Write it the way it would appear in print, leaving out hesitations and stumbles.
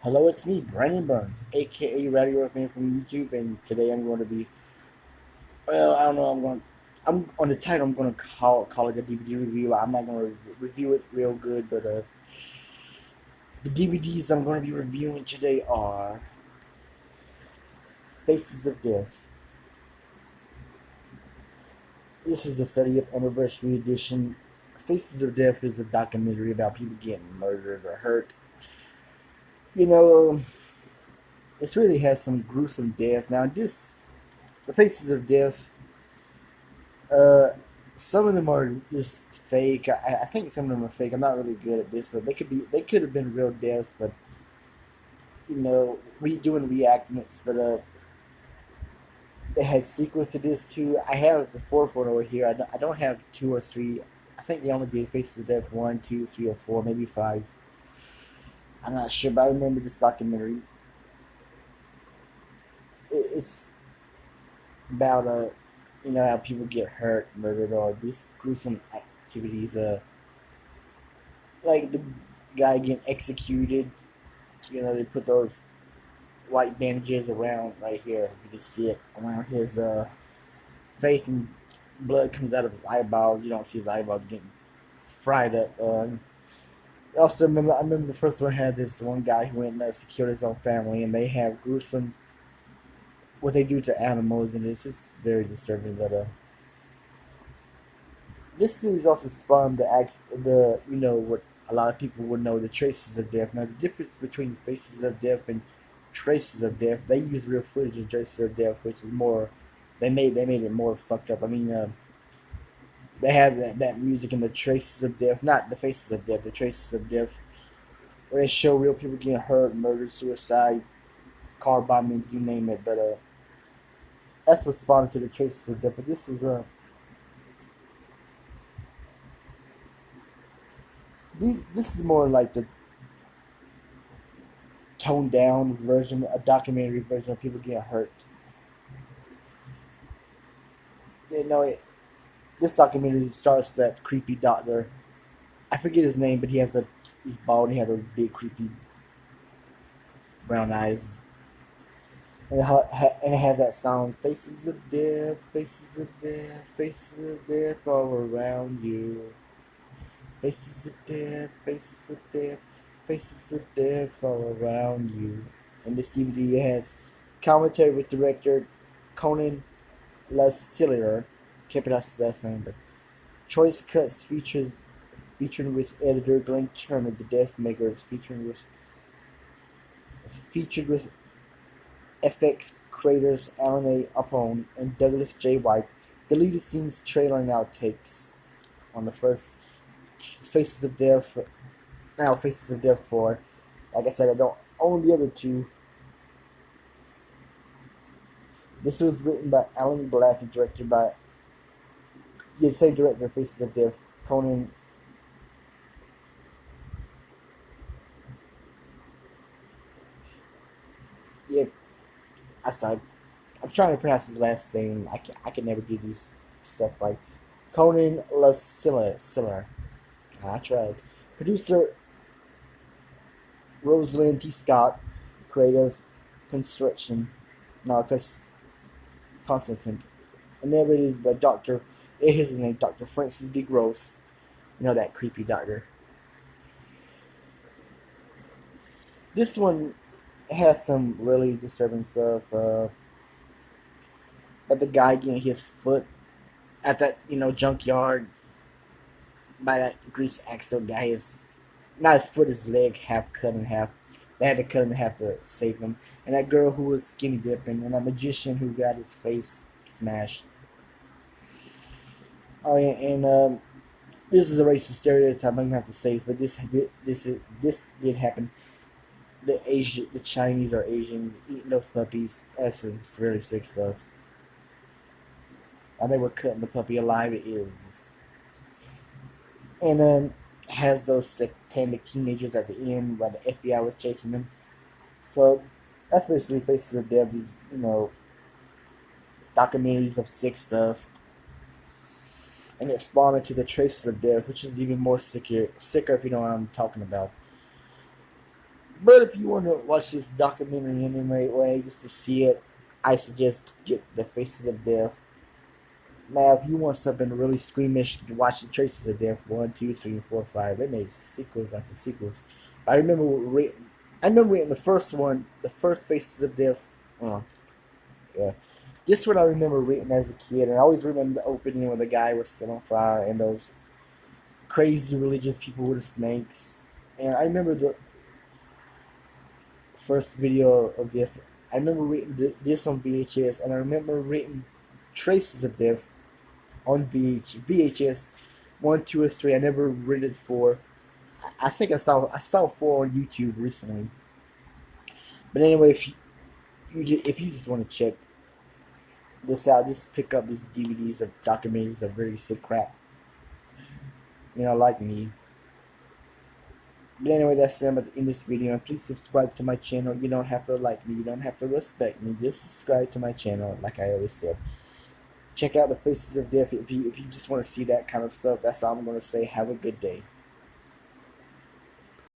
Hello, it's me, Brandon Burns, A.K.A. Radio Man from YouTube, and today I'm going to be, well, I don't know, I'm on the title, I'm going to call it a DVD review. I'm not going to review it real good, but the DVDs I'm going to be reviewing today are Faces of Death. This is the 30th anniversary edition. Faces of Death is a documentary about people getting murdered or hurt. You know, it really has some gruesome death. Now, the Faces of Death. Uh, some of them are just fake. I think some of them are fake. I'm not really good at this, but they could have been real deaths, but doing reenactments. But they had sequels to this too. I have the fourth one over here. I don't have two or three. I think they only did Faces of Death one, two, three, or four, maybe five. I'm not sure, but I remember this documentary. It's about how people get hurt, murdered, or these gruesome activities. Like the guy getting executed. They put those white bandages around right here. You can see it around his face, and blood comes out of his eyeballs. You don't see his eyeballs getting fried up. I remember the first one had this one guy who went and secured his own family, and they have gruesome what they do to animals, and it's just very disturbing. But this series also spawned the what a lot of people would know, the traces of death. Now the difference between faces of death and traces of death, they use real footage of traces of death, which is more they made it more fucked up. I mean, they have that music in the traces of death, not the faces of death, the traces of death, where they show real people getting hurt, murdered, suicide, car bombings, you name it. But that's what spawned to the traces of death. But this is more like the toned down version, a documentary version of people getting hurt. You know, this documentary starts that creepy doctor. I forget his name, but he's bald. He had those big creepy brown eyes, and it has that song, "Faces of Death, Faces of Death, Faces of Death all around you, Faces of Death, Faces of Death, Faces of Death all around you." And this DVD has commentary with director Conan Lascilier. Can't pronounce his last name, but choice cuts featuring with editor Glenn Turner, the Death Makers, featured with FX creators Alan A. Apone and Douglas J. White. Deleted scenes, trailer, and outtakes on the first Faces of Death. Now Faces of Death 4. Like I said, I don't own the other two. This was written by Alan Black and directed by the same director of Faces of Death, Conan. Yeah, I'm trying to pronounce his last name. I can never do these stuff right. Conan Lasciller. I tried. Producer Rosalind T. Scott. Creative construction Marcus Constantine. And narrated by Dr. His name, Dr. Francis D. Gross. That creepy doctor. This one has some really disturbing stuff. But the guy getting his foot at that junkyard by that grease axle guy, is not his foot, his leg half cut in half. They had to cut him in half to save him. And that girl who was skinny dipping, and that magician who got his face smashed. Oh yeah, and this is a racist stereotype. I'm gonna have to say, but this did happen. The Chinese or Asians eating those puppies. That's some really sick stuff. And they were cutting the puppy alive. It is, and has those satanic teenagers at the end while the FBI was chasing them. So that's basically Faces of Death. These documentaries of sick stuff, and it spawned into the Traces of Death, which is even more sicker if you know what I'm talking about. But if you want to watch this documentary anyway, just to see it, I suggest get The Faces of Death. Now, if you want something really squeamish, watch The Traces of Death 1, 2, 3, 4, 5. They made sequels after sequels. I remember reading the first one, the first Faces of Death. Uh, yeah. This one I remember reading as a kid, and I always remember the opening where the guy was set on fire and those crazy religious people with the snakes. And I remember the first video of this. I remember reading this on VHS, and I remember reading Traces of Death on VHS 1, 2, or 3. I never read it 4. I think I saw 4 on YouTube recently. But anyway, if you just want to check this out, just pick up these DVDs of documentaries of really sick crap. Like me. But anyway, that's it. I'm at the end of this video. And please subscribe to my channel. You don't have to like me. You don't have to respect me. Just subscribe to my channel, like I always said. Check out the Faces of Death if you just want to see that kind of stuff. That's all I'm going to say. Have a good day.